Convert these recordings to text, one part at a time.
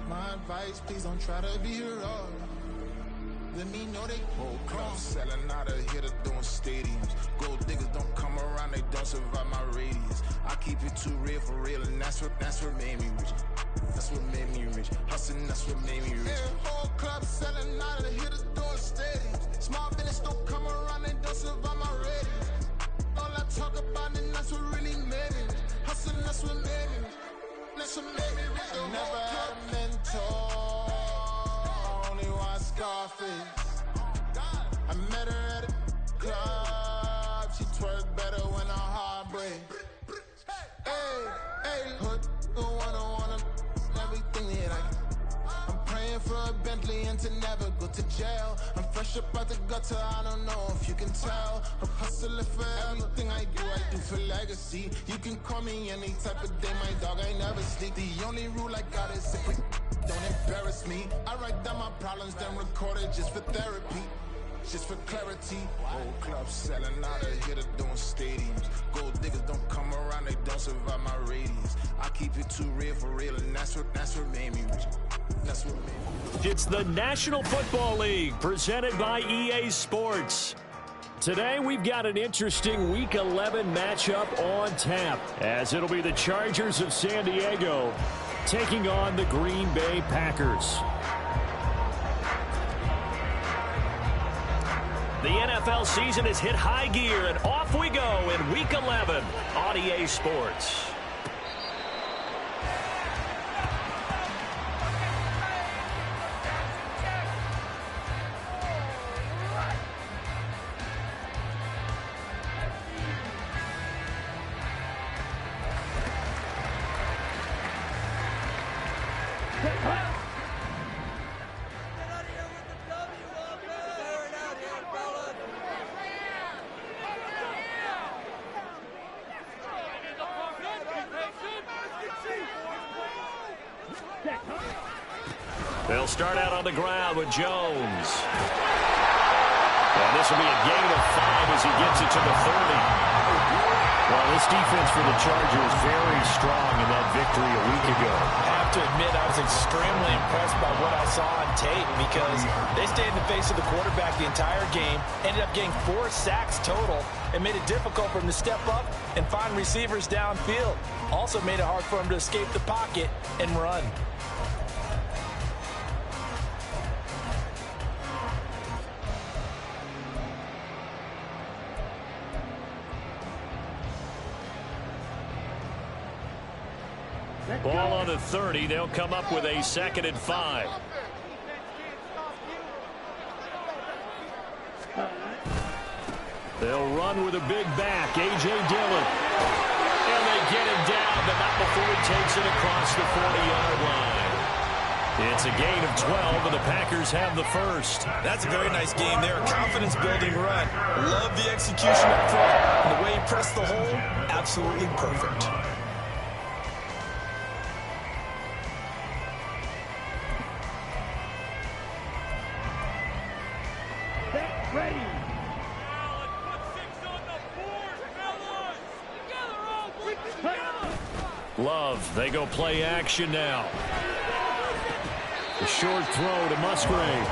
My advice, please don't try to be raw. Let me know they whole club selling out of here to doing stadiums. Gold diggers don't come around, they don't survive my radius. I keep it too real for real, and that's what made me rich. That's what made me rich. Hustling, that's what made me rich. Yeah, whole club selling out of here to doing stadiums. Small business don't come around, they don't survive my radius. All I talk about, and that's what really made me rich. Hustling, that's what made me rich. That's what made me rich. I never had a mentor. Only one Scarface. I met her at a club. She twerk better when her heart breaks. Hey, hood, wanna everything that I'm praying for a Bentley and to never go to jail. I'm fresh up out the gutter, I don't know if you can tell. I'm hustling for everything I do for legacy. You can call me any type of day, my dog, I never sleep. The only rule I got is if we don't embarrass me. I write down my problems, then record it just for therapy. Just for clarity. Whole club selling out of here to doing stadiums. Gold diggers don't come around, they don't survive my radius. I keep it too real for real, and that's what made me rich. That's what made me. It's the National Football League presented by EA Sports. Today we've got an interesting Week 11 matchup on tap, as it'll be the Chargers of San Diego taking on the Green Bay Packers. The NFL season has hit high gear, and off we go in Week 11 on EA Sports. They'll start out on the ground with Jones. And this will be a gain of 5 as he gets it to the 30. Well, this defense for the Chargers very strong in that victory a week ago. I have to admit, I was extremely impressed by what I saw on tape because they stayed in the face of the quarterback the entire game, ended up getting 4 sacks total, and made it difficult for him to step up and find receivers downfield. Also made it hard for him to escape the pocket and run. Ball on the 30. They'll come up with a 2nd and 5. They'll run with a big back, A.J. Dillon. And they get him down, but not before he takes it across the 40-yard line. It's a gain of 12, and the Packers have the first. That's a very nice game there. Confidence-building run. Love the execution up front. And the way he pressed the hole, absolutely perfect. Love, they go play action now. The short throw to Musgrave.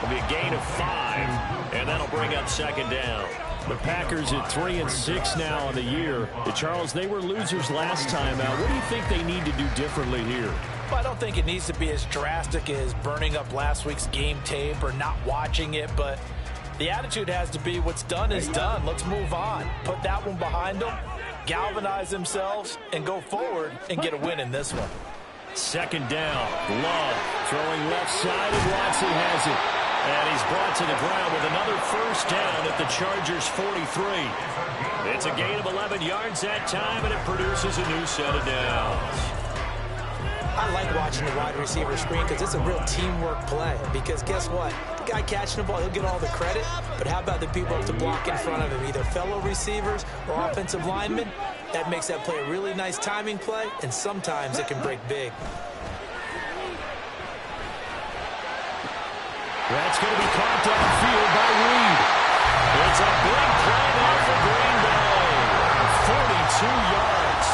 Will be a gain of 5, and that'll bring up 2nd down. The Packers at 3-6 now on the year. Charles, they were losers last time out. What do you think they need to do differently here? Well, I don't think it needs to be as drastic as burning up last week's game tape or not watching it, but the attitude has to be what's done is done. Let's move on. Put that one behind them, galvanize themselves, and go forward and get a win in this one. 2nd down. Love throwing left side, and Watson has it. And he's brought to the ground with another 1st down at the Chargers' 43. It's a gain of 11 yards that time, and it produces a new set of downs. I like watching the wide receiver screen because it's a real teamwork play. Because guess what? The guy catching the ball, he'll get all the credit. But how about the people up to block in front of him? Either fellow receivers or offensive linemen. That makes that play a really nice timing play, and sometimes it can break big. That's going to be caught downfield by Reed. It's a big play there for Green Bay. 42 yards.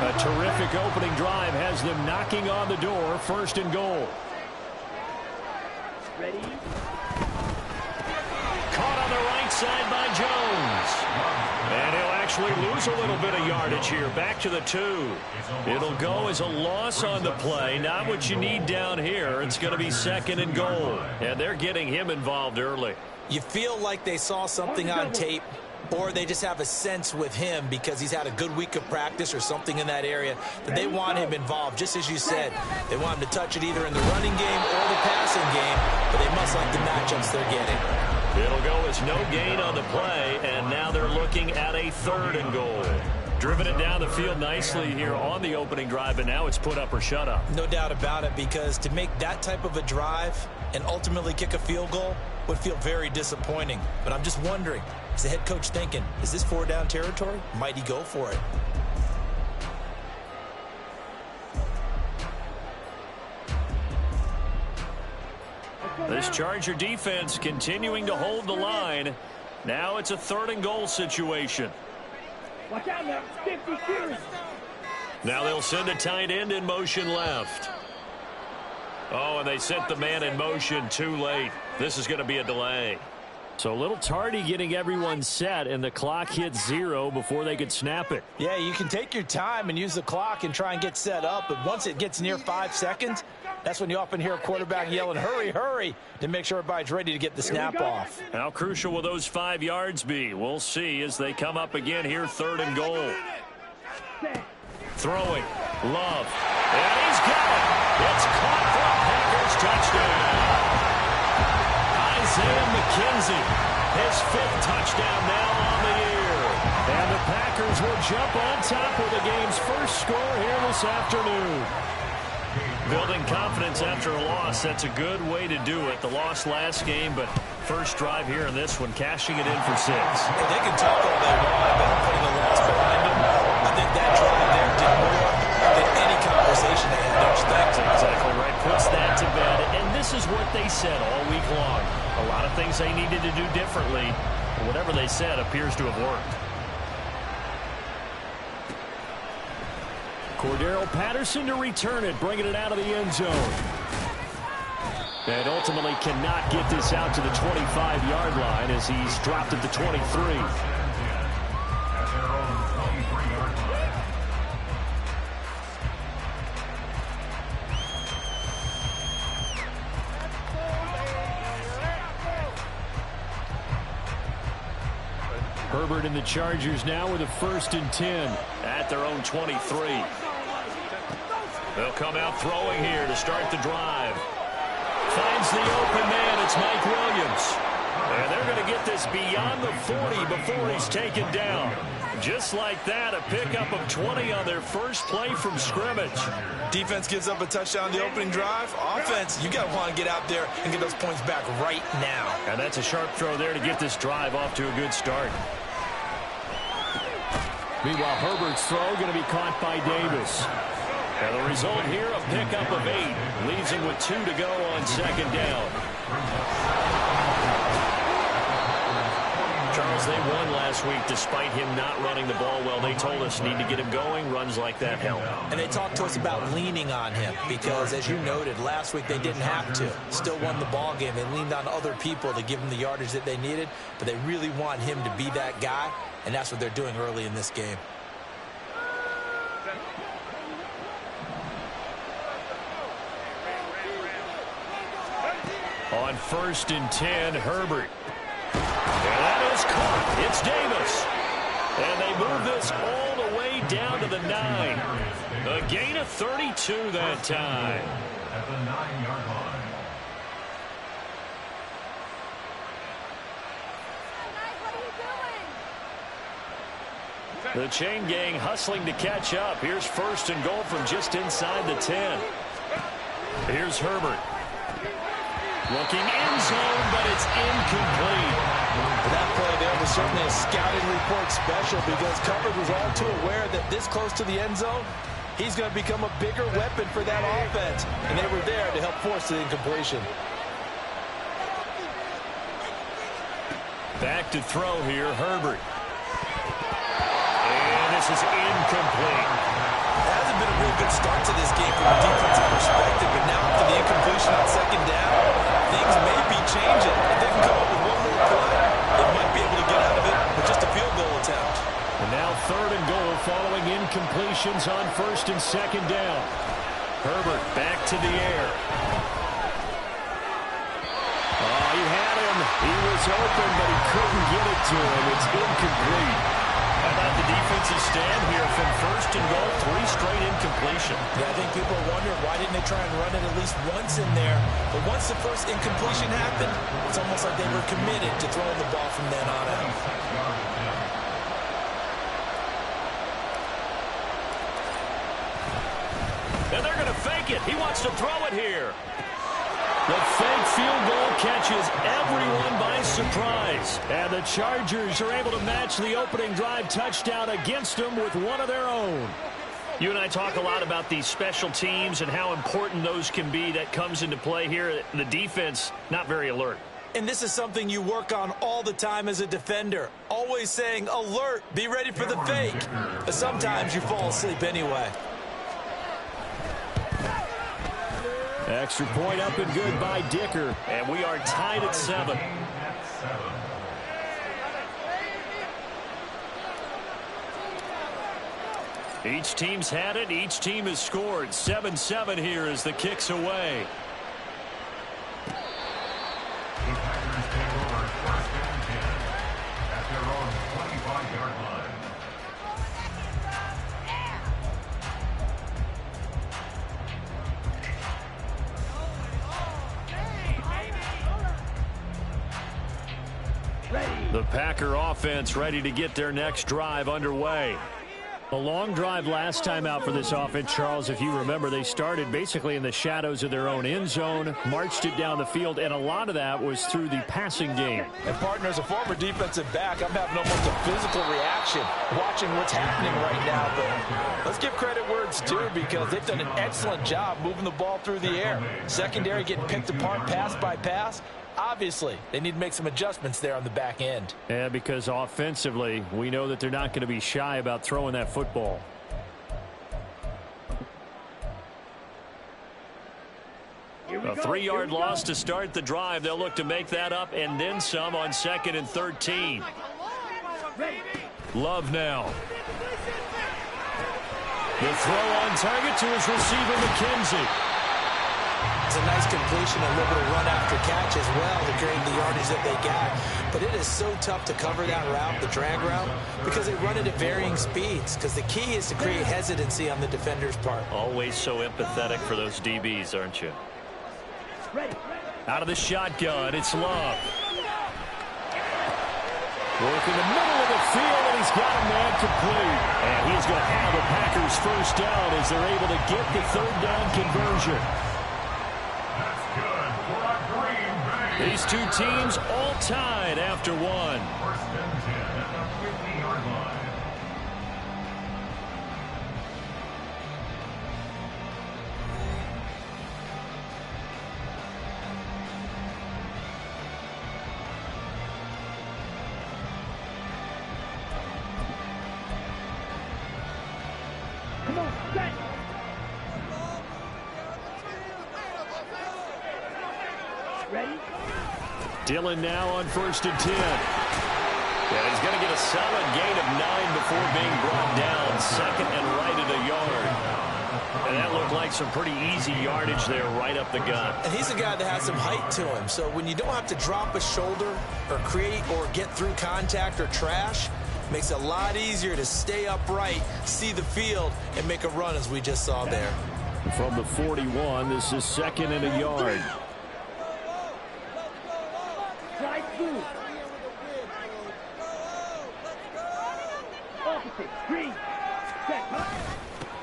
A terrific opening drive has them knocking on the door. 1st and goal. Ready? Caught on the right side by Jones. And he'll actually lose a little bit of yardage here. Back to the 2. It'll go as a loss on the play. Not what you need down here. It's going to be 2nd and goal. And they're getting him involved early. You feel like they saw something on tape, or they just have a sense with him because he's had a good week of practice or something in that area that they want him involved. Just as you said, they want him to touch it either in the running game or the passing game, but they must like the matchups they're getting. It'll go as no gain on the play, and now they're looking at a 3rd and goal. Driven it down the field nicely here on the opening drive, but now it's put up or shut up. No doubt about it, because to make that type of a drive and ultimately kick a field goal would feel very disappointing. But I'm just wondering, is the head coach thinking, is this 4-down territory? Might he go for it? This Charger defense continuing to hold the line. Now it's a 3rd and goal situation. Watch out now. 50 series. Now they'll send the tight end in motion left. Oh, and they sent the man in motion too late. This is going to be a delay. So a little tardy getting everyone set, and the clock hits 0 before they could snap it. Yeah, you can take your time and use the clock and try and get set up, but once it gets near 5 seconds, that's when you often hear a quarterback yelling, hurry, hurry, to make sure everybody's ready to get the snap off. How crucial will those 5 yards be? We'll see as they come up again here, 3rd and goal. Throwing, Love, and he's got it. It's caught for a Packers touchdown. Isaiah McKenzie, his 5th touchdown now on the year. And the Packers will jump on top with the game's first score here this afternoon. Building confidence after a loss, that's a good way to do it. The loss last game, but first drive here in this one, cashing it in for 6. And they can talk all they want about putting the loss behind them. I think that drive there did more than any conversation they had, don't you think? That's exactly right. Puts that to bed, and this is what they said all week long. A lot of things they needed to do differently. Whatever they said appears to have worked. Cordero Patterson to return it, bringing it out of the end zone. And ultimately cannot get this out to the 25-yard line as he's dropped at the 23. Herbert and the Chargers now with a 1st and 10 at their own 23. They'll come out throwing here to start the drive. Finds the open man. It's Mike Williams. And they're going to get this beyond the 40 before he's taken down. Just like that, a pickup of 20 on their first play from scrimmage. Defense gives up a touchdown on the opening drive. Offense, you got to want to get out there and get those points back right now. And that's a sharp throw there to get this drive off to a good start. Meanwhile, Herbert's throw going to be caught by Davis. And the result here, a pickup of 8. Leaves him with 2 to go on 2nd down. Charles, they won last week despite him not running the ball well. They told us need to get him going. Runs like that help. And they talked to us about leaning on him because, as you noted, last week they didn't have to. Still won the ball game. They leaned on other people to give them the yardage that they needed, but they really want him to be that guy, and that's what they're doing early in this game. On 1st and 10, Herbert. And that is caught. It's Davis. And they move this all the way down to the 9. A gain of 32 that time. At the 9-yard line. The chain gang hustling to catch up. Here's 1st and goal from just inside the 10. Here's Herbert. Looking end zone, but it's incomplete. That play there was certainly a scouting report special because coverage was all too aware that this close to the end zone, he's going to become a bigger weapon for that offense. And they were there to help force the incompletion. Back to throw here, Herbert. And this is incomplete. real good start to this game from a defensive perspective, but now after the incompletion on second down, things may be changing. If they can come up with one more play, they might be able to get out of it with just a field goal attempt. And now 3rd and goal following incompletions on 1st and 2nd down. Herbert back to the air. Oh, he had him. He was open, but he couldn't get it to him. It's incomplete. How about the defensive stand here from 1st and goal, 3 straight incompletion. Yeah, I think people are wondering why didn't they try and run it at least once in there. But once the first incompletion happened, it's almost like they were committed to throwing the ball from then on out. And they're going to fake it. He wants to throw it here. The fake field goal catches everyone by surprise. And the Chargers are able to match the opening drive touchdown against them with one of their own. You and I talk a lot about these special teams and how important those can be. That comes into play here. The defense, not very alert. And this is something you work on all the time as a defender. Always saying, alert, be ready for the fake. But sometimes you fall asleep anyway. Extra point up and good by Dicker. And we are tied at 7. Each team's had it. Each team has scored. 7-7 here as the kick's away. The Packers take over 1st and 10 at their own 25-yard line. The Packer offense ready to get their next drive underway. A long drive last time out for this offense, Charles. If you remember, they started basically in the shadows of their own end zone, marched it down the field, and a lot of that was through the passing game. And, partner, as a former defensive back, I'm having almost a physical reaction watching what's happening right now. But let's give credit where it's due because they've done an excellent job moving the ball through the air. Secondary getting picked apart pass by pass. Obviously, they need to make some adjustments there on the back end. Yeah, because offensively, we know that they're not going to be shy about throwing that football. A 3-yard loss to start the drive. They'll look to make that up and then some on 2nd and 13. Love now. The throw on target to his receiver, McKenzie. It's a nice completion, a little bit of run after catch as well to create the yardage that they got. But it is so tough to cover that route, the drag route, because they run it at varying speeds. Because the key is to create hesitancy on the defender's part. Always so empathetic for those DBs, aren't you? Out of the shotgun, it's Love. Working the middle of the field, and he's got a man complete. And he's going to have the Packers first down as they're able to get the 3rd down conversion. These two teams all tied after 1. 1st and 10 at the 50-yard line. Come on, set. Ready? Dillon now on 1st and 10. Yeah, he's going to get a solid gain of 9 before being brought down. 2nd and right at a yard. And that looked like some pretty easy yardage there right up the gut. And he's a guy that has some height to him. So when you don't have to drop a shoulder or create or get through contact or trash, makes it a lot easier to stay upright, see the field, and make a run as we just saw there. From the 41, this is 2nd and a yard. Slide through. Opposite. Green. Set.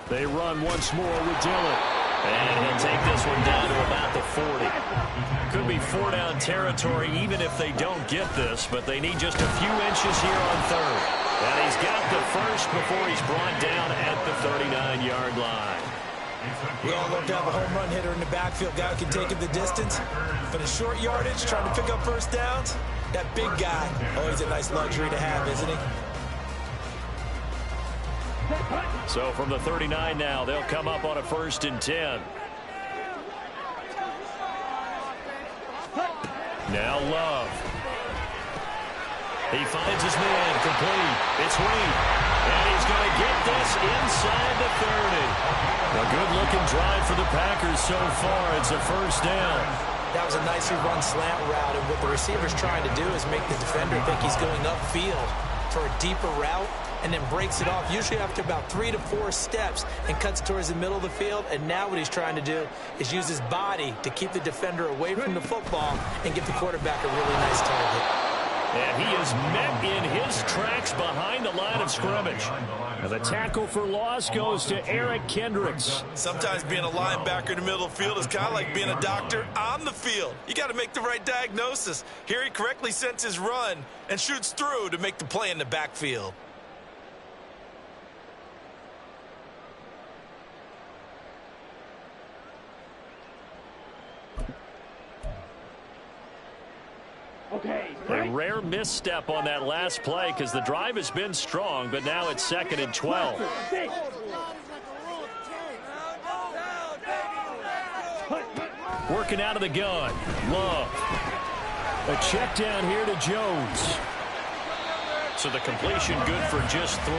They run once more with Dillon. And he'll take this one down to about the 40. Could be 4-down territory even if they don't get this, but they need just a few inches here on 3rd. And he's got the first before he's brought down at the 39-yard line. We all love to have a home run hitter in the backfield. Guy who can take it the distance. But a short yardage, trying to pick up first downs, that big guy, always a nice luxury to have, isn't he? So from the 39 now, they'll come up on a 1st and 10. Now Love. He finds his man, complete. It's Reed. And he's going to get this inside the 30. A good-looking drive for the Packers so far. It's a 1st down. That was a nicely run slant route, and what the receiver's trying to do is make the defender think he's going upfield for a deeper route, and then breaks it off, usually after about 3 to 4 steps, and cuts towards the middle of the field. And now what he's trying to do is use his body to keep the defender away from the football and give the quarterback a really nice target. And he is met in his tracks behind the line of scrimmage. And the tackle for loss goes to Eric Kendricks. Sometimes being a linebacker in the middle of the field is kind of like being a doctor on the field. You got to make the right diagnosis. Here he correctly sends his run and shoots through to make the play in the backfield. Okay. A rare misstep on that last play because the drive has been strong, but now it's 2nd and 12. Working out of the gun. Love. A check down here to Jones. So the completion good for just 3.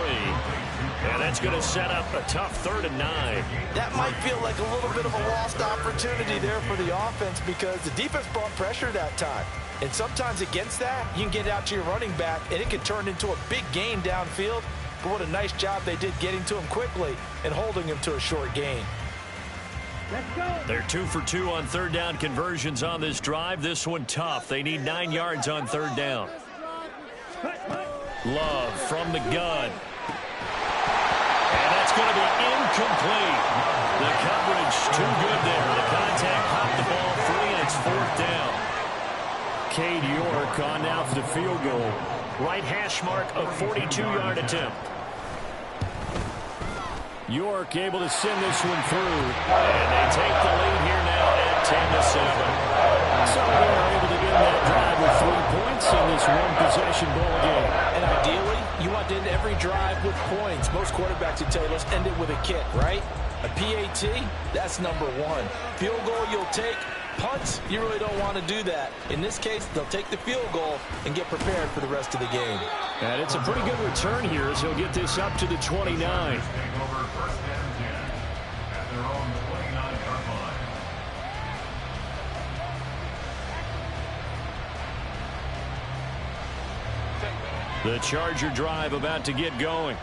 And that's going to set up a tough 3rd and 9. That might feel like a little bit of a lost opportunity there for the offense because the defense brought pressure that time. And sometimes against that, you can get out to your running back, and it can turn into a big gain downfield. But what a nice job they did getting to him quickly and holding him to a short gain. Let's go. They're 2 for 2 on 3rd down conversions on this drive. This one tough. They need 9 yards on 3rd down. Love from the gun. And that's going to be incomplete. The coverage too good there. The contact popped the ball free, and it's 4th down. Cade York on now for the field goal. Right hash mark of 42-yard attempt. York able to send this one through. And they take the lead here now at 10-7. So they're able to end that drive with 3 points in this one-possession ball game. And ideally, you want to end every drive with points. Most quarterbacks would tell you, let's end it with a kick, right? A PAT, that's number 1. Field goal you'll take. Punts, you really don't want to do that. In this case, they'll take the field goal and get prepared for the rest of the game. And it's a pretty good return here as he'll get this up to the 29. Take over 1st and 10 at their own 29-yard line. The Charger drive about to get going.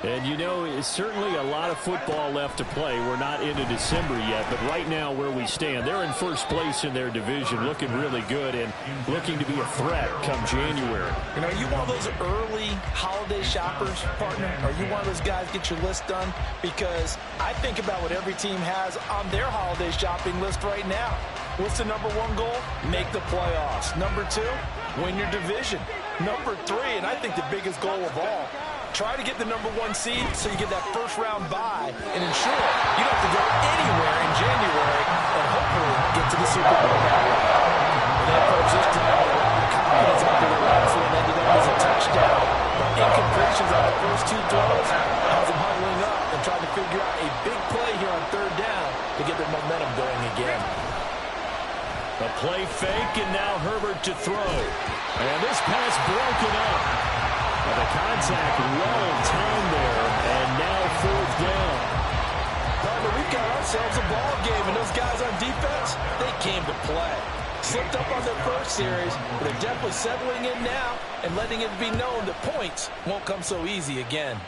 And, you know, it's certainly a lot of football left to play. We're not into December yet, but right now where we stand, they're in 1st place in their division, looking really good and looking to be a threat come January. You know, are you one of those early holiday shoppers, partner? Are you one of those guys get your list done? Because I think about what every team has on their holiday shopping list right now. What's the number 1 goal? Make the playoffs. Number 2, win your division. Number 3, and I think the biggest goal of all, try to get the number 1 seed so you get that first-round bye and ensure you don't have to go anywhere in January and hopefully get to the Super Bowl that way. And that approach this time with a lot of confidence after the last one ended up as a touchdown. But incompletions on the first 2 throws has them huddling up and trying to figure out a big play here on 3rd down to get their momentum going again. A play fake, and now Herbert to throw. And this pass broken up. And the contact well timed there, and now 4th down. But we've got ourselves a ball game, and those guys on defense, they came to play. Slipped up on their first series, but they're definitely settling in now and letting it be known that points won't come so easy again.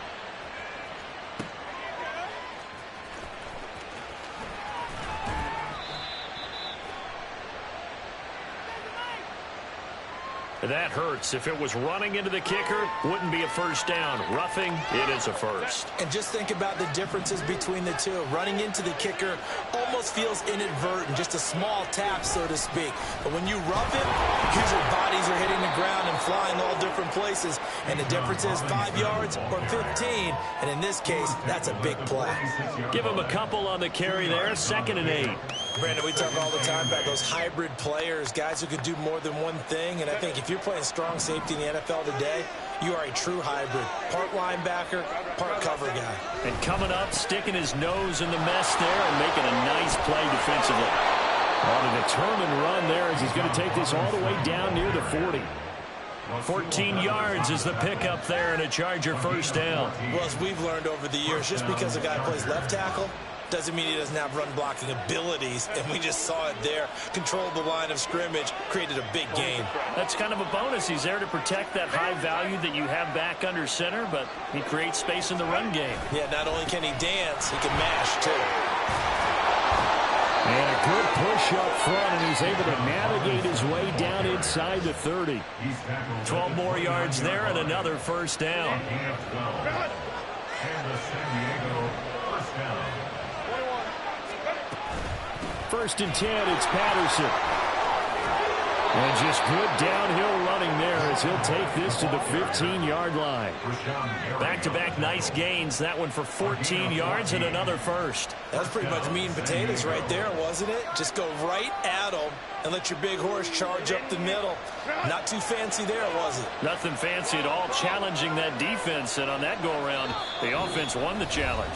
That hurts. If it was running into the kicker, wouldn't be a 1st down. Roughing, it is a 1st. And just think about the differences between the two. Running into the kicker almost feels inadvertent, just a small tap, so to speak. But when you rough it, usually bodies are hitting the ground and flying all different places. And the difference is 5 yards or 15. And in this case, that's a big play. Give him a couple on the carry there. 2nd and 8. Brandon, we talk all the time about those hybrid players, guys who could do more than one thing. And I think if you're playing strong safety in the NFL today, you are a true hybrid. Part linebacker, part cover guy. And coming up, sticking his nose in the mess there and making a nice play defensively. On a determined run there as he's going to take this all the way down near the 40. 14 yards is the pickup there and a Charger first down. Well, as we've learned over the years, just because a guy plays left tackle doesn't mean he doesn't have run blocking abilities, and we just saw it there. Controlled the line of scrimmage, created a big gain. That's kind of a bonus. He's there to protect that high value that you have back under center, but he creates space in the run game. Yeah, not only can he dance, he can mash, too. And a good push up front, and he's able to navigate his way down inside the 30. 12 more yards there and another first down. First and 10, it's Patterson. And just good downhill running there as he'll take this to the 15-yard line. Back-to-back nice gains. That one for 14 yards and another first. That's pretty much meat and potatoes right there, wasn't it? Just go right at them and let your big horse charge up the middle. Not too fancy there, was it? Nothing fancy at all, challenging that defense. And on that go-around, the offense won the challenge.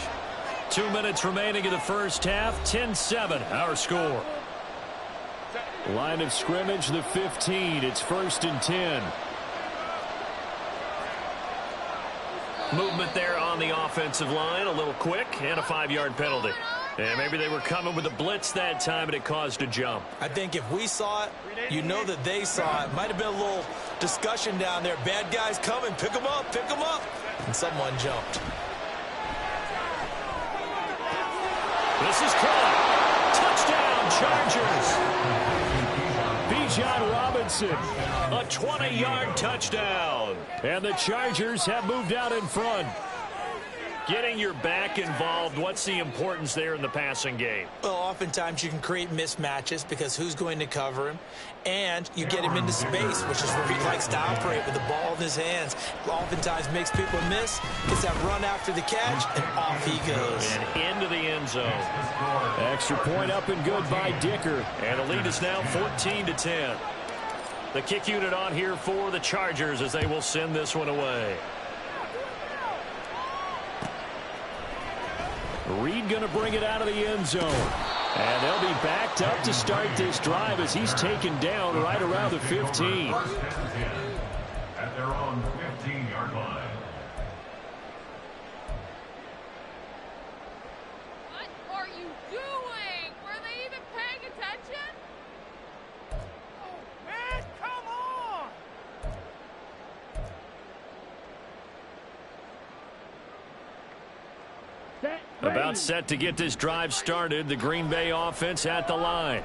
2 minutes remaining in the first half. 10-7, our score. Line of scrimmage, the 15. It's first and 10. Movement there on the offensive line. A little quick and a 5-yard penalty. And maybe they were coming with a blitz that time and it caused a jump. I think if we saw it, you know that they saw it. Might have been a little discussion down there. Bad guys coming. Pick them up. Pick them up. And someone jumped. This is caught. Touchdown, Chargers. Bijan Robinson, a 20-yard touchdown. And the Chargers have moved out in front. Getting your back involved, what's the importance there in the passing game? Well, oftentimes you can create mismatches because who's going to cover him? And you get him into space, which is where he likes to operate with the ball in his hands. Oftentimes makes people miss, gets that run after the catch, and off he goes. And into the end zone. Extra point up and good by Dicker. And the lead is now 14-10. The kick unit on here for the Chargers as they will send this one away. Reed going to bring it out of the end zone. And they'll be backed up to start this drive as he's taken down right around the 15. At their own 15-yard line. What are you doing? Were they even paying attention? Oh, man, come on! About set to get this drive started. The Green Bay offense at the line.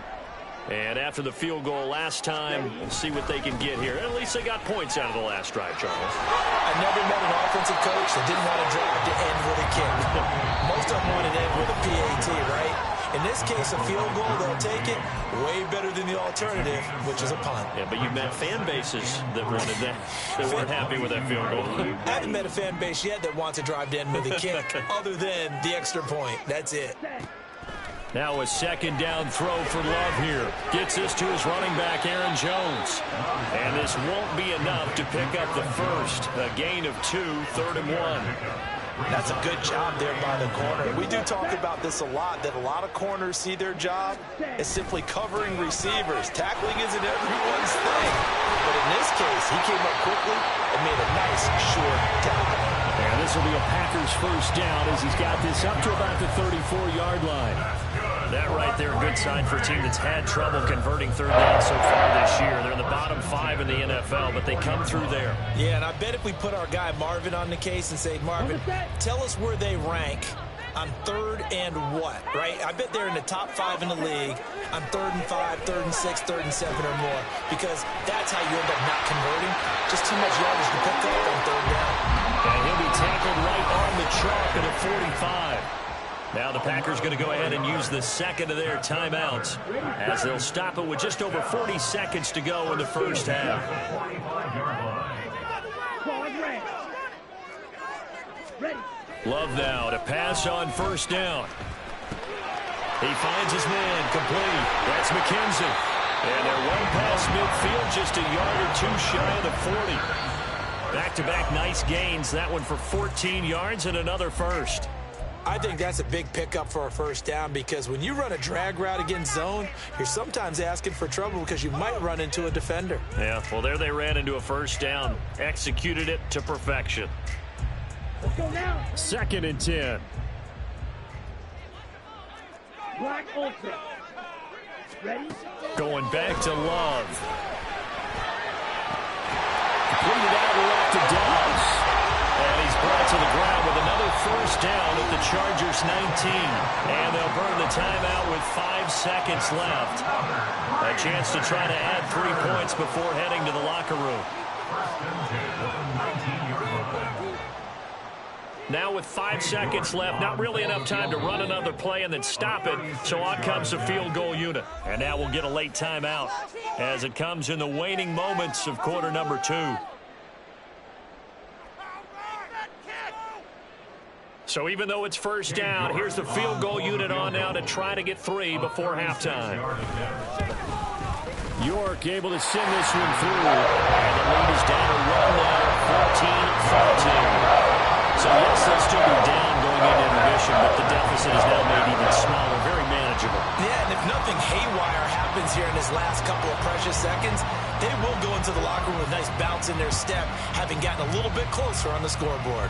And after the field goal last time, we'll see what they can get here. At least they got points out of the last drive, Charles. I never met an offensive coach that didn't want to drive to end with a kick. Most of them want to end with a PAT, right? In this case, a field goal, they'll take it. Way better than the alternative, which is a punt. Yeah, but you've met fan bases that wanted that, that weren't happy with that field goal. I haven't met a fan base yet that wants to drive to end with a kick other than the extra point. That's it. Now a second down throw for Love here. Gets this to his running back, Aaron Jones. And this won't be enough to pick up the first. A gain of 2, 3rd and 1. That's a good job there by the corner. We do talk about this a lot, that a lot of corners see their job as simply covering receivers. Tackling isn't everyone's thing. But in this case, he came up quickly and made a nice, short tackle. And this will be a Packers first down as he's got this up to about the 34-yard line. That right there, a good sign for a team that's had trouble converting third down so far this year. They're in the bottom 5 in the NFL, but they come through there. Yeah, and I bet if we put our guy Marvin on the case and say, Marvin, tell us where they rank on 3rd and what, right? I bet they're in the top 5 in the league on 3rd and 5, 3rd and 6, 3rd and 7 or more, because that's how you end up not converting. Just too much yardage to pick up on 3rd down. And he'll be tackled right on the chalk at a 45. Now the Packers going to go ahead and use the second of their timeouts as they'll stop it with just over 40 seconds to go in the first half. Love now to pass on first down. He finds his man, complete. That's McKenzie. And they're well past midfield, just a yard or two shy of the 40. Back-to-back nice gains. That one for 14 yards and another first. I think that's a big pickup for a first down because when you run a drag route against zone, you're sometimes asking for trouble because you might run into a defender. Yeah, well, there they ran into a first down. Executed it to perfection. Let's go now. 2nd and 10. Black Ultra. Ready? Going back to Love. Completed out left to Dobbs. And he's brought to the ground with another first down at the Chargers 19. And they'll burn the timeout with 5 seconds left. A chance to try to add 3 points before heading to the locker room. Now with 5 seconds left, not really enough time to run another play and then stop it. So on comes the field goal unit. And now we'll get a late timeout as it comes in the waning moments of quarter number 2. So even though it's first down, here's the field goal unit on now to try to get 3 before halftime. York able to send this one through. And the lead is down to 1 now, 14-14. So yes, they'll still be down going into intermission, but the deficit is now made even smaller, very manageable. Yeah, and if nothing haywire happens here in his last couple of precious seconds, they will go into the locker room with a nice bounce in their step, having gotten a little bit closer on the scoreboard.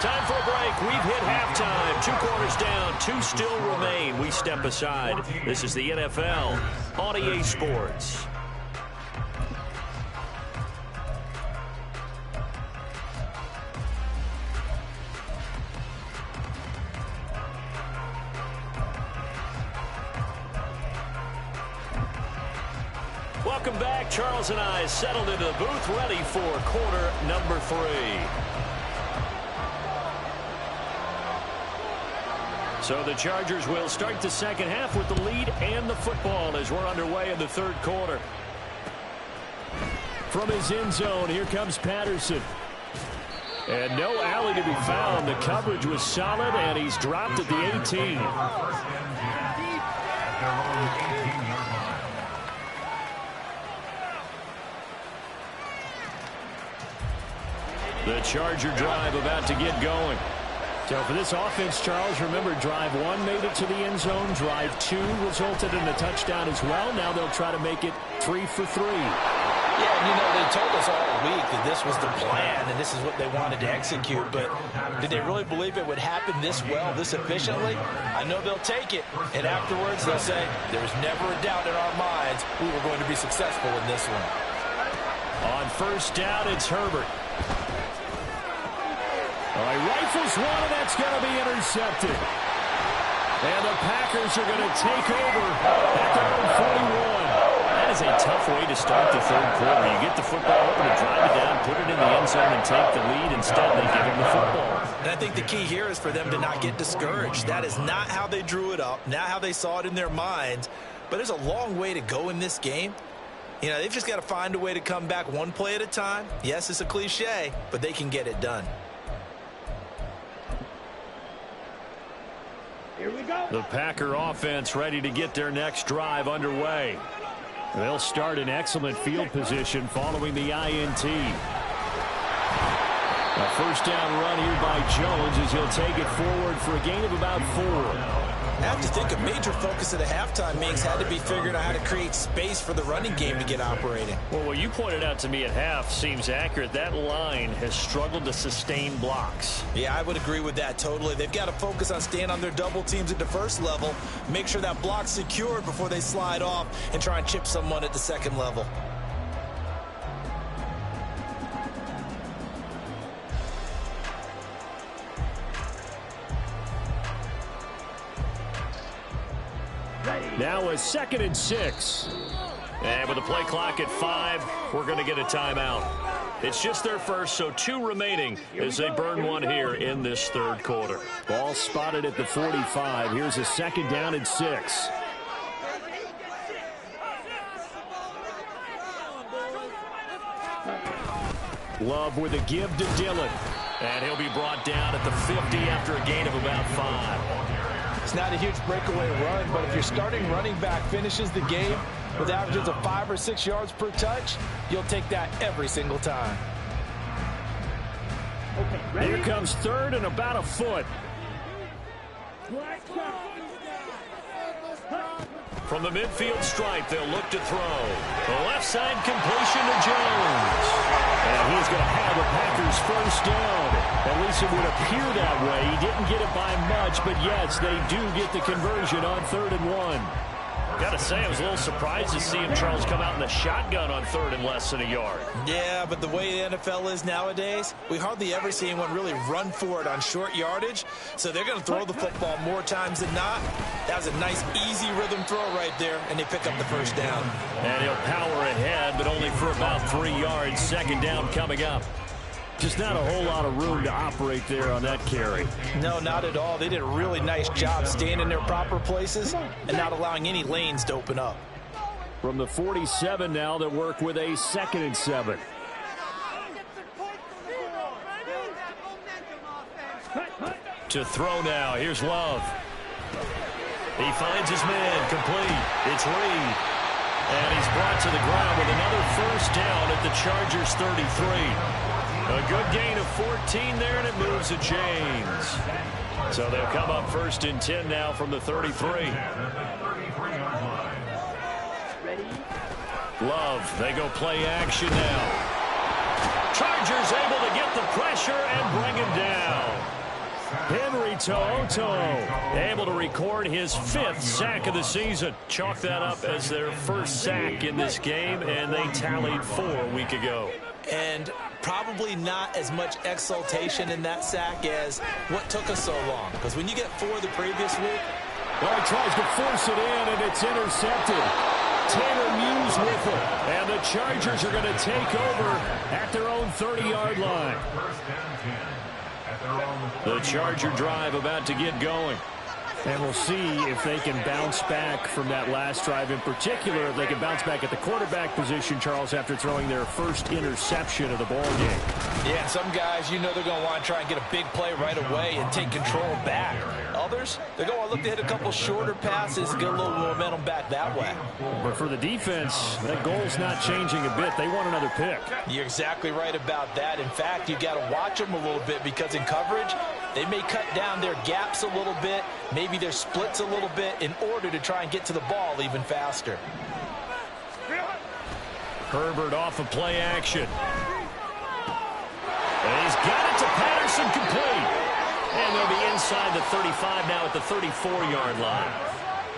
Time for a break. We've hit halftime. 2 quarters down. 2 still remain. We step aside. This is the NFL on EA Sports. Welcome back. Charles and I settled into the booth, ready for quarter number 3. So the Chargers will start the second half with the lead and the football as we're underway in the 3rd quarter. From his end zone, here comes Patterson. And no alley to be found. The coverage was solid, and he's dropped at the 18. The Charger drive about to get going. So for this offense, Charles, remember, drive 1 made it to the end zone. Drive 2 resulted in a touchdown as well. Now they'll try to make it 3 for 3. Yeah, and they told us all week that this was the plan and this is what they wanted to execute. But did they really believe it would happen this well, this efficiently? I know they'll take it. And afterwards, they'll say, there was never a doubt in our minds we were going to be successful in this one. On first down, it's Herbert. All right, rifles one, and that's going to be intercepted. And the Packers are going to take over at their own 41. That is a tough way to start the 3rd quarter. You get the football open and drive it down, put it in the end zone, and take the lead. Instead, they give them the football. And I think the key here is for them to not get discouraged. That is not how they drew it up, not how they saw it in their minds. But there's a long way to go in this game. You know, they've just got to find a way to come back one play at a time. Yes, it's a cliche, but they can get it done. Here we go. The Packer offense ready to get their next drive underway. They'll start in excellent field position following the INT. A first down run here by Jones as he'll take it forward for a gain of about 4. I have to think a major focus of the halftime meetings had to be figuring out how to create space for the running game to get operating. Well, what you pointed out to me at half seems accurate. That line has struggled to sustain blocks. Yeah, I would agree with that totally. They've got to focus on staying on their double teams at the first level, make sure that block's secured before they slide off and try and chip someone at the second level. Now a 2nd and 6. And with the play clock at 5, we're going to get a timeout. It's just their first, so 2 remaining as they burn one here in this 3rd quarter. Ball spotted at the 45. Here's a 2nd down and 6. Love with a give to Dillon. And he'll be brought down at the 50 after a gain of about 5. It's not a huge breakaway run, but if your starting running back finishes the game with averages of 5 or 6 yards per touch, you'll take that every single time. Okay, Here comes third and about a foot. From the midfield stripe, they'll look to throw. The left side completion to Jones. And he's going to have the Packers first down. At least it would appear that way. He didn't get it by much, but yes, they do get the conversion on 3rd and 1. Got to say, I was a little surprised to see him, Charles, come out in the shotgun on 3rd and less than a yard. Yeah, but the way the NFL is nowadays, we hardly ever see anyone really run for it on short yardage. So they're going to throw the football more times than not. That was a nice, easy rhythm throw right there, and they pick up the first down. And he'll power ahead, but only for about 3 yards. 2nd down coming up. Just not a whole lot of room to operate there on that carry. No, not at all. They did a really nice job staying in their proper places and not allowing any lanes to open up. From the 47 now, they work with a 2nd and 7. To throw now. Here's Love. He finds his man. Complete. It's Reed. And he's brought to the ground with another first down at the Chargers 33. A good gain of 14 there, and it moves to James. So they'll come up 1st and 10 now from the 33. Love, they go play action now. Chargers able to get the pressure and bring him down. Henry To'oTo'o able to record his 5th sack of the season. Chalk that up as their first sack in this game, and they tallied 4 a week ago. And probably not as much exultation in that sack as what took us so long. Because when you get 4 the previous week. Well, he tries to force it in, and it's intercepted. Taylor Muse with it. And the Chargers are going to take over at their own 30-yard line. The Charger drive about to get going. And we'll see if they can bounce back from that last drive in particular, if they can bounce back at the quarterback position, Charles, after throwing their first interception of the ball game. Yeah, and some guys, you know they're going to want to try and get a big play right away and take control back. Others, they're going to look to hit a couple shorter passes, get a little momentum back that way. But for the defense, that goal's not changing a bit. They want another pick. You're exactly right about that. In fact, you got to watch them a little bit because in coverage, they may cut down their gaps a little bit, maybe their splits a little bit in order to try and get to the ball even faster. Herbert off of play action. And he's got it to Patterson, complete. And they'll be inside the 35 now at the 34-yard line.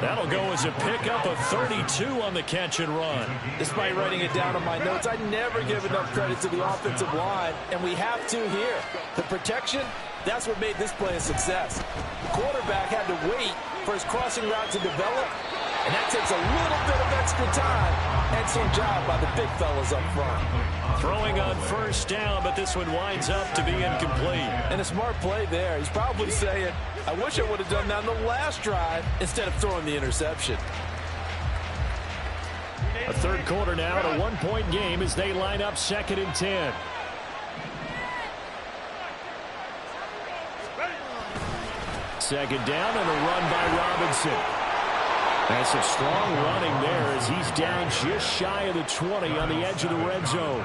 That'll go as a pickup of 32 on the catch and run. Despite writing it down on my notes, I never give enough credit to the offensive line, and we have to here. The protection, that's what made this play a success. The quarterback had to wait for his crossing route to develop, and that takes a little bit of extra time. Excellent job by the big fellas up front. Throwing on first down, but this one winds up to be incomplete. And a smart play there. He's probably saying, I wish I would have done that on the last drive instead of throwing the interception. A third quarter now at a one-point game as they line up 2nd and 10. Second down and a run by Robinson. That's a strong running there as he's down just shy of the 20 on the edge of the red zone.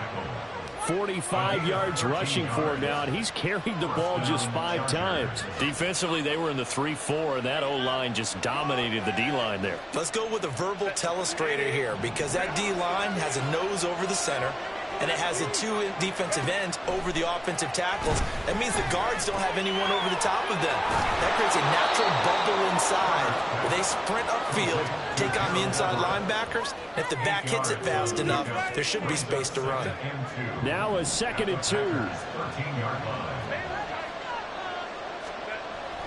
45 yards rushing for him now, and he's carried the ball just 5 times. Defensively, they were in the 3-4, and that O-line just dominated the D-line there. Let's go with a verbal telestrator here because that D-line has a nose over the center, and it has the 2 defensive ends over the offensive tackles. That means the guards don't have anyone over the top of them. That creates a natural bubble inside where they sprint upfield, take on the inside linebackers. If the back hits it fast enough, there should be space to run. Now a 2nd and 2.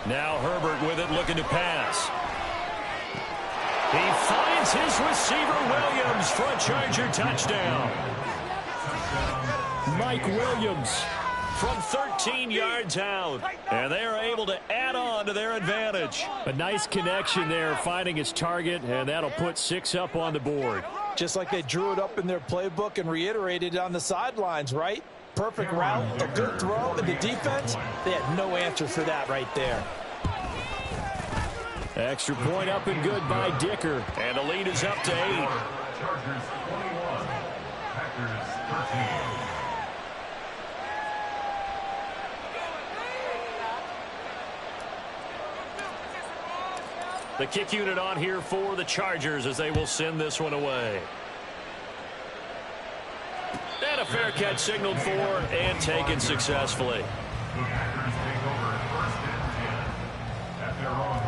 Now Herbert with it, looking to pass. He finds his receiver Williams for a Charger touchdown. Mike Williams from 13 yards out. And they are able to add on to their advantage. A nice connection there, finding his target, and that'll put 6 up on the board. Just like they drew it up in their playbook and reiterated it on the sidelines, right? perfect route, a good throw, and the defense, they had no answer for that right there. Extra point up and good by Dicker. And the lead is up to 8. Chargers 21, Packers 13. The kick unit on here for the Chargers as they will send this one away. And a fair catch signaled for and taken successfully. The Packers take over first and 10 at their own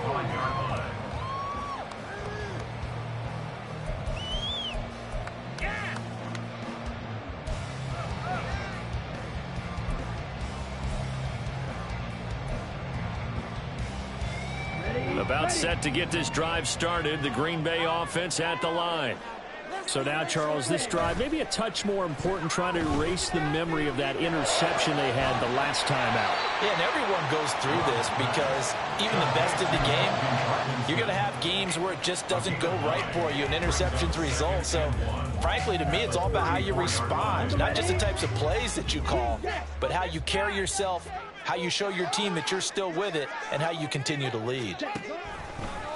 25-yard line. About set to get this drive started. The Green Bay offense at the line. So now, Charles, this drive maybe a touch more important, trying to erase the memory of that interception they had the last time out. Yeah, and everyone goes through this because even the best in the game, you're going to have games where it just doesn't go right for you, and interceptions result. So, frankly, to me, it's all about how you respond, not just the types of plays that you call, but how you carry yourself, how you show your team that you're still with it, and how you continue to lead.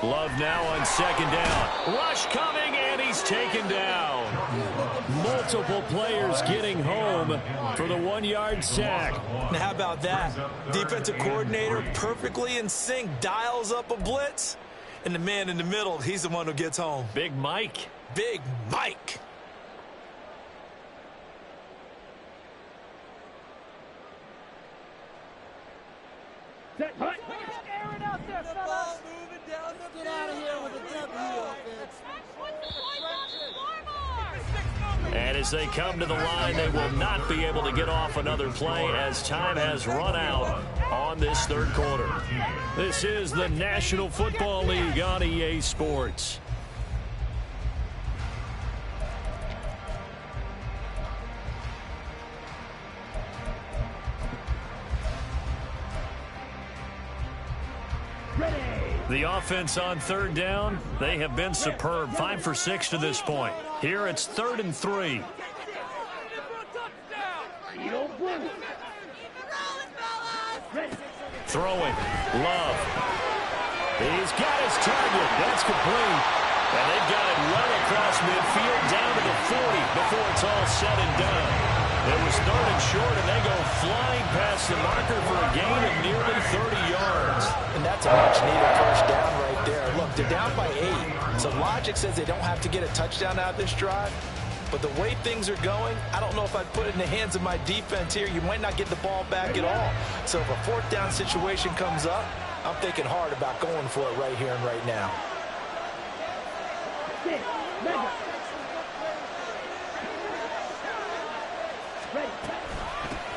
Love now on second down. Rush coming, and he's taken down. Multiple players getting home for the 1-yard sack. Now, how about that? Defensive coordinator perfectly in sync, dials up a blitz, and the man in the middle, he's the one who gets home. Big Mike. Big Mike. Set, hut. Get out of here with a W offense. And as they come to the line, they will not be able to get off another play as time has run out on this third quarter. This is the National Football League on EA Sports. The offense on third down, they have been superb. 5 for 6 to this point. Here it's 3rd and 3. Throwing. Love. He's got his target. That's complete. And they've got it well across midfield down to the 40 before it's all said and done. It was 3rd and short, and they go flying past the marker for a gain of nearly 30 yards. And that's a much-needed first down right there. Look, they're down by 8. So logic says they don't have to get a touchdown out of this drive. But the way things are going, I don't know if I'd put it in the hands of my defense here. You might not get the ball back at all. So if a 4th down situation comes up, I'm thinking hard about going for it right here and right now.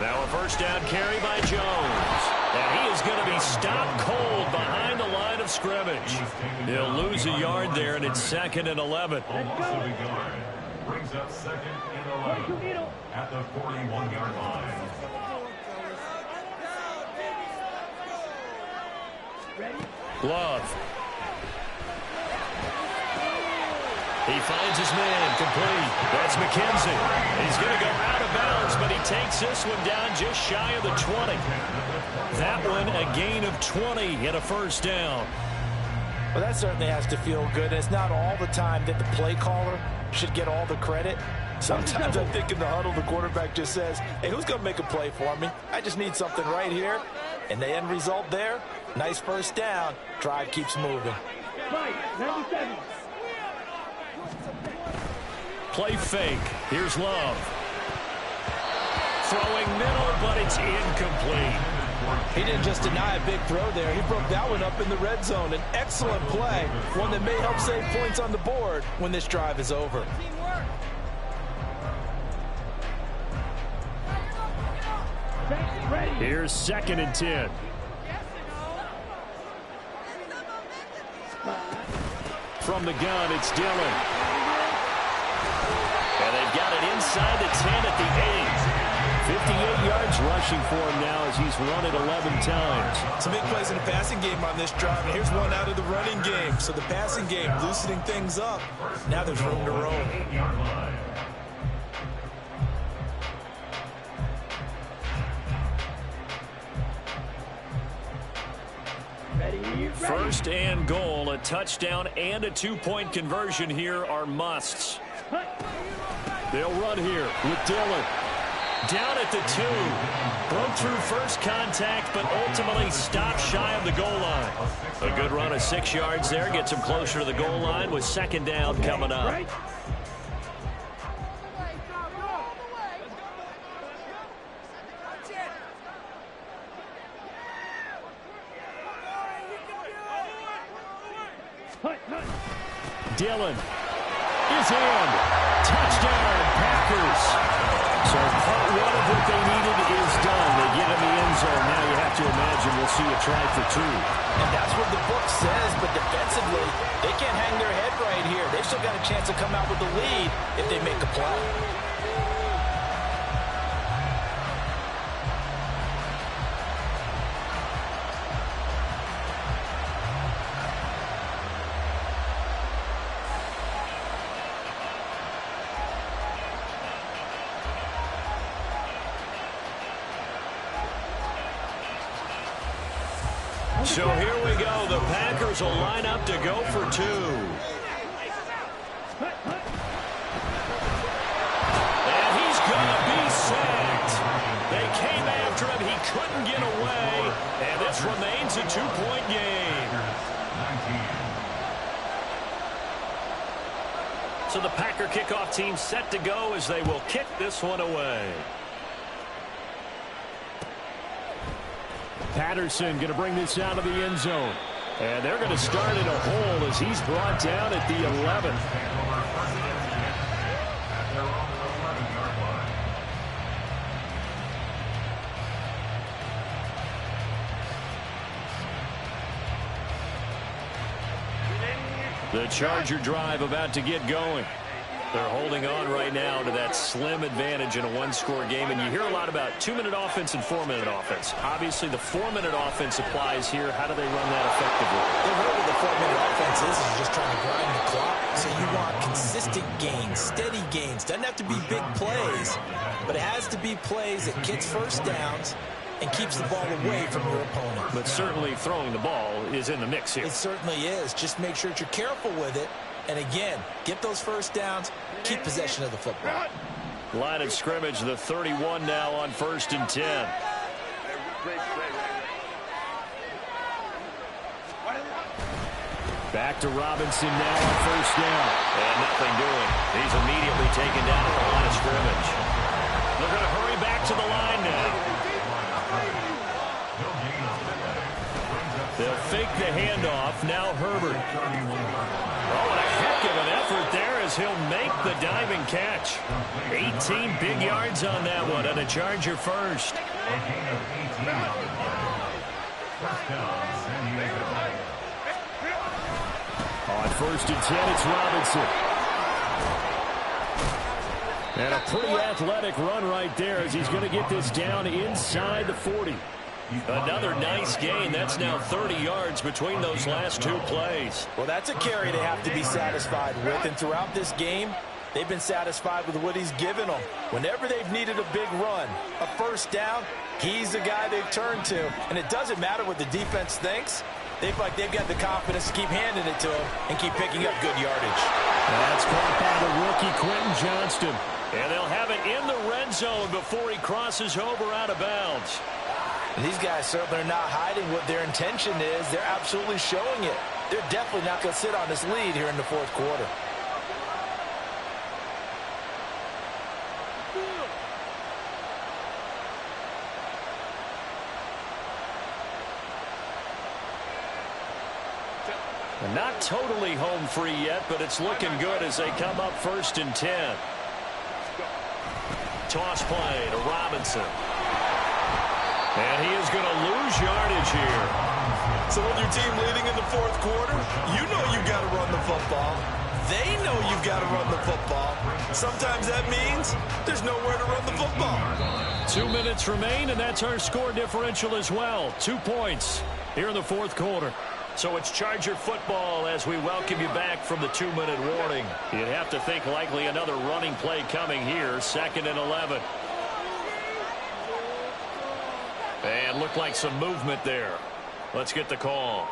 Now a first down carry by Jones. And he is going to be stopped cold behind the line of scrimmage. He'll lose a yard there, and it's 2nd and 11. Brings up 2nd and 11 at the 41-yard line. Love. He finds his man complete. That's McKenzie. He's going to go out of bounds, but he takes this one down just shy of the 20. That one a gain of 20 and a first down. Well, that certainly has to feel good. It's not all the time that the play caller should get all the credit. Sometimes I think in the huddle, the quarterback just says, hey, who's going to make a play for me? I just need something right here. And the end result there, nice first down. Drive keeps moving. Play fake. Here's Love. Throwing middle, but it's incomplete. He didn't just deny a big throw there. He broke that one up in the red zone. An excellent play, one that may help save points on the board when this drive is over. Here's 2nd and 10. From the gun, it's Dillon. And they've got it inside the 10 at the 8. 58 yards rushing for him now as he's run it 11 times. Some big plays in the passing game on this drive, and here's one out of the running game. So the passing game loosening things up. Now there's room to roam. First and goal, a touchdown and a 2-point conversion here are musts. They'll run here with Dillon. Down at the 2. Broke through first contact, but ultimately stopped shy of the goal line. A good run of 6 yards there gets him closer to the goal line with second down coming up. Dillon is in. Touchdown, Packers. So part one of what they needed is done. They get in the end zone. Now you have to imagine we'll see a try for 2. And that's what the book says, but defensively, they can't hang their head right here. They've still got a chance to come out with the lead if they make a play. So here we go. The Packers will line up to go for 2. And he's going to be sacked. They came after him. He couldn't get away. And this remains a 2-point game. So the Packer kickoff team set to go as they will kick this one away. Patterson going to bring this out of the end zone. And they're going to start in a hole as he's brought down at the 11. The Charger drive about to get going. They're holding on right now to that slim advantage in a 1-score game. And you hear a lot about 2-minute offense and 4-minute offense. Obviously, the 4-minute offense applies here. How do they run that effectively? The role of the 4-minute offense is just trying to grind the clock. So you want consistent gains, steady gains. Doesn't have to be big plays, but it has to be plays that gets first downs and keeps the ball away from your opponent. But certainly throwing the ball is in the mix here. It certainly is. Just make sure that you're careful with it. And again, get those first downs, keep possession of the football. Line of scrimmage, the 31 now on 1st and 10. Back to Robinson now on 1st down. And nothing doing. He's immediately taken down at the line of scrimmage. They're going to hurry back to the line now. They'll fake the handoff. Now Herbert. Oh, and a heck of an effort there as he'll make the diving catch. 18 big yards on that one, and a Charger first. On 1st and 10, it's Robinson. And a pretty athletic run right there as he's going to get this down inside the 40. Another nice gain. That's now 30 yards between those last 2 plays. Well, that's a carry they have to be satisfied with. And throughout this game, they've been satisfied with what he's given them. Whenever they've needed a big run, a first down, he's the guy they've turned to. And it doesn't matter what the defense thinks. They've got the confidence to keep handing it to him and keep picking up good yardage. That's caught by the rookie Quentin Johnston. And they'll have it in the red zone before he crosses over out of bounds. And these guys certainly are not hiding what their intention is. They're absolutely showing it. They're definitely not going to sit on this lead here in the 4th quarter. And not totally home free yet, but it's looking good as they come up 1st and 10. Toss play to Robinson. And he is going to lose yardage here. So with your team leading in the 4th quarter, you know you've got to run the football. They know you've got to run the football. Sometimes that means there's nowhere to run the football. 2 minutes remain, and that's our score differential as well. 2 points here in the 4th quarter. So it's Charger football as we welcome you back from the 2-minute warning. You'd have to think likely another running play coming here. 2nd and 11. And looked like some movement there. Let's get the call.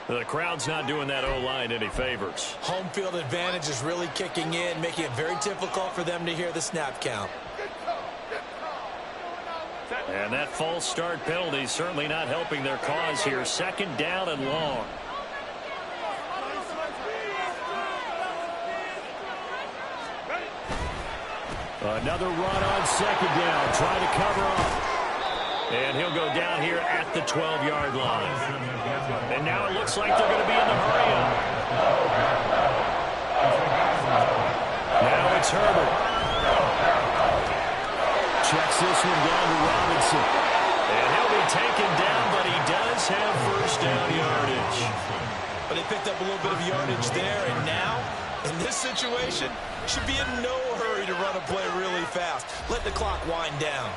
The crowd's not doing that O-line any favors. Home field advantage is really kicking in, making it very difficult for them to hear the snap count. And that false start penalty is certainly not helping their cause here. Second down and long. Another run on second down, trying to cover up. And he'll go down here at the 12-yard line. And now it looks like they're going to be in the hurry-up. Now it's Herbert. Checks this one down to Robinson. And he'll be taken down, but he does have first down yardage. But he picked up a little bit of yardage there, and now, in this situation, should be in no hurry to run a play really fast. Let the clock wind down.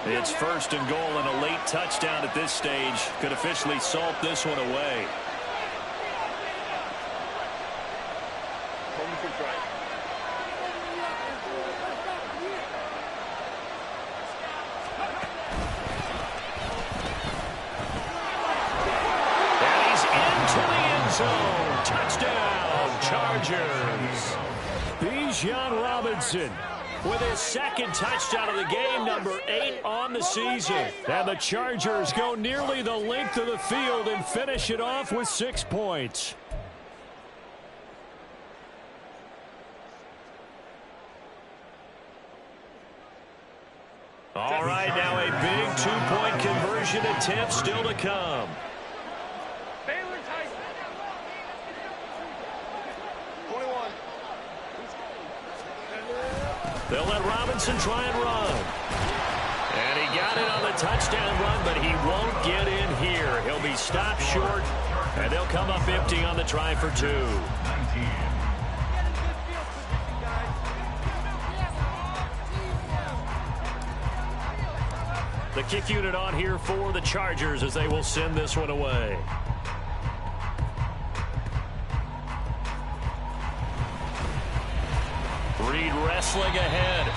It's first and goal, and a late touchdown at this stage could officially salt this one away. And he's into the end zone. Touchdown, Chargers. Bijan Robinson with his second touchdown of the game, number 8 on the season. And the Chargers go nearly the length of the field and finish it off with 6 points. All right, now a big two-point conversion attempt still to come. They'll let Robinson try and run. And he got it on the touchdown run, but he won't get in here. He'll be stopped short, and they'll come up empty on the try for 2. The kick unit on here for the Chargers as they will send this one away. Reed wrestling ahead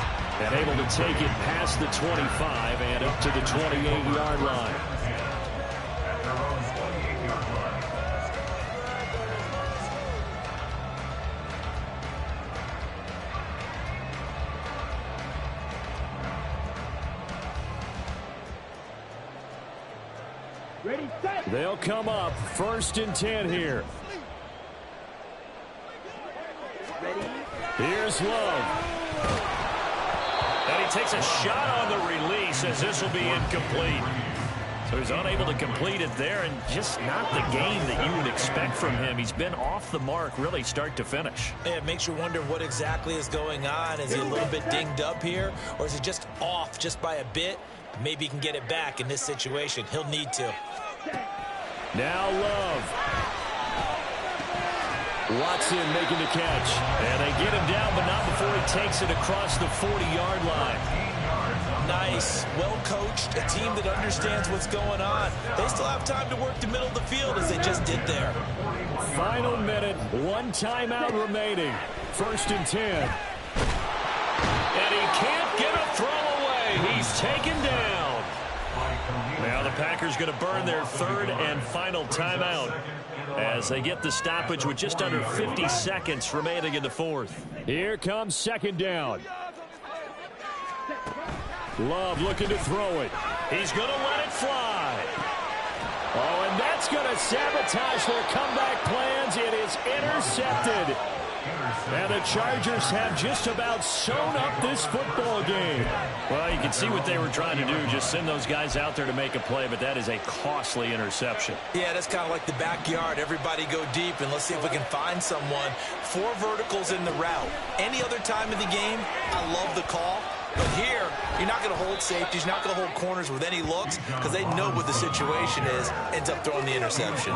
and able to take it past the 25 and up to the 28-yard line. Ready, set. They'll come up first and 10 here. Here's Love. And he takes a shot on the release as this will be incomplete. So he's unable to complete it there, and just not the game that you would expect from him. He's been off the mark really start to finish. Yeah, it makes you wonder what exactly is going on. Is he a little bit dinged up here, or is he just off just by a bit? Maybe he can get it back in this situation. He'll need to. Now Love. Watson making the catch. And they get him down, but not before he takes it across the 40-yard line. Nice. Well coached. A team that understands what's going on. They still have time to work the middle of the field as they just did there. Final minute. 1 timeout remaining. First and 10. And he can't get a throw away. He's taken down. Now the Packers going to burn their 3rd and final timeout as they get the stoppage with just under 50 seconds remaining in the 4th. Here comes second down. Love looking to throw it. He's going to let it fly. Oh, and that's going to sabotage their comeback plans. It is intercepted. And the Chargers have just about sewn up this football game. Well, you can see what they were trying to do, just send those guys out there to make a play, but that is a costly interception. Yeah, that's kind of like the backyard. Everybody go deep, and let's see if we can find someone. 4 verticals in the route. Any other time of the game, I love the call. But here, you're not going to hold safeties, you're not going to hold corners with any looks because they know what the situation is, ends up throwing the interception.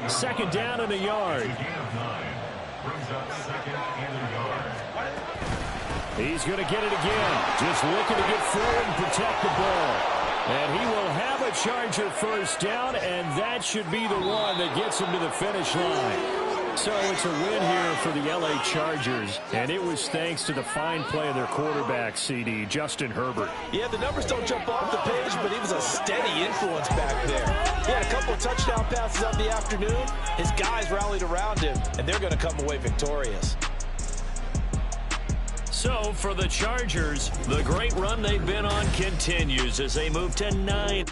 Second down and a yard. He's going to get it again. Just looking to get forward and protect the ball. And he will have a Charger first down, and that should be the one that gets him to the finish line. So it's a win here for the L.A. Chargers, and it was thanks to the fine play of their quarterback, CD, Justin Herbert. Yeah, the numbers don't jump off the page, but he was a steady influence back there. He had a couple of touchdown passes on the afternoon. His guys rallied around him, and they're going to come away victorious. So for the Chargers, the great run they've been on continues as they move to 9.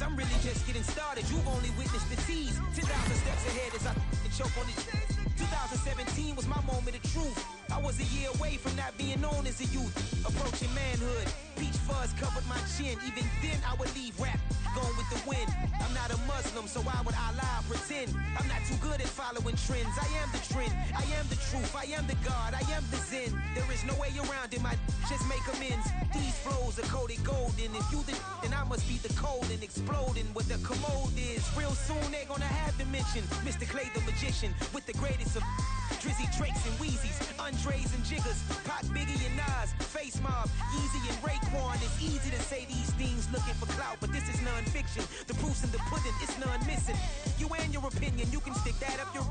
I'm really just getting started. You've only witnessed the tease. 10,000 steps ahead as I choke on this. 2017 was my moment of truth. I was a year away from not being known as a youth. Approaching manhood. Peach fuzz covered my chin. Even then I would leave rap going with the wind. I'm not a Muslim, so why would I lie pretend? I'm not too good at following trends. I am the trend. I am the truth. I am the God. I am the Zen. There is no way around it. Just make amends. These flows are coated golden. If you then I must be the cold and exploding. What the commode is. Real soon they're gonna have to mention Mr. Clay the magician with the greatest of Drizzy, Drakes, and Wheezies, Andres and Jiggers, Pac, Biggie, and Nas, Face Mob, Yeezy, and Raekwon. It's easy to say these things looking for clout, but this is non-fiction. The proof's in the pudding, it's none missing. You and your opinion, you can stick that up your...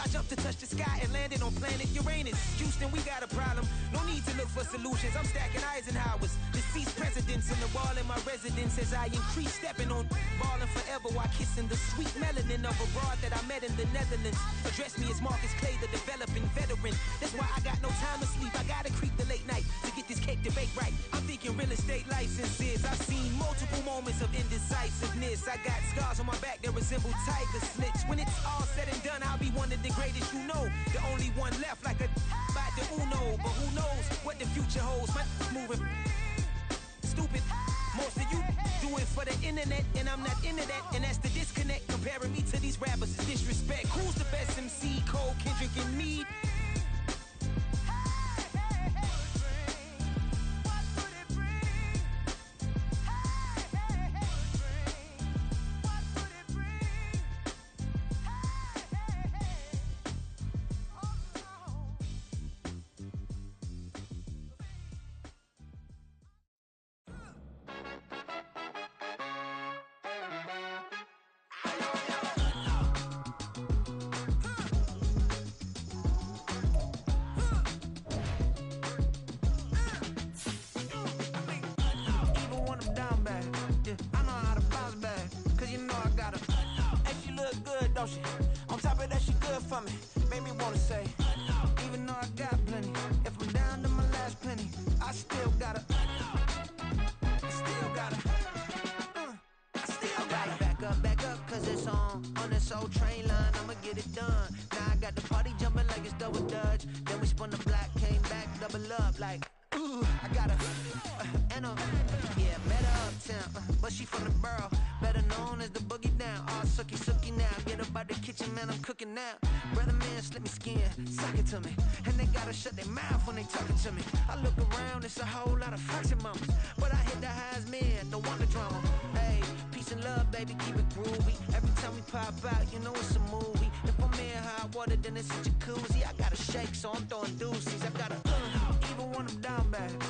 I jumped to touch the sky and landed on planet Uranus. Houston, we got a problem. No need to look for solutions. I'm stacking Eisenhower's. Deceased presidents in the wall in my residence as I increase stepping on balling forever while kissing the sweet melanin of a broad that I met in the Netherlands. Address me as Marcus Clay, the developing veteran. That's why I got no time to sleep. I gotta creep the late night to get this cake debate right. I'm thinking real estate licenses. I've seen multiple moments of indecisiveness. I got scars on my back that resemble tiger slits. When it's all said and done, I'll be one of the greatest you know. The only one left like a by the Uno. But who knows what the future holds? My moving stupid. Most of you do it for the internet, and I'm not into that. And that's the disconnect. Comparing me to these rappers is disrespect. Who's the best MC? Cole, Kendrick, and Meade? On top of that, she good for me. Made me wanna say, even though I got plenty, if I'm down to my last penny, I still gotta back up, cause it's on this old train line, I'ma get it done. Now I got the party jumping like it's double dutch. Then we spun the block, came back, double up like, ooh, I got and yeah, met her uptown, but she from the borough, better known as the boogie down. All sookie now, get up out the kitchen, man, I'm cooking now. Brother man, slip me skin, suck it to me, and they gotta shut their mouth when they talking to me. I look around, it's a whole lot of fraction mamas, but I hit the highs, man, don't want the drama. Hey, peace and love, baby, keep it groovy. Every time we pop out, you know it's a movie. If I'm in hot water, then it's a jacuzzi. I got a shake, so I'm throwing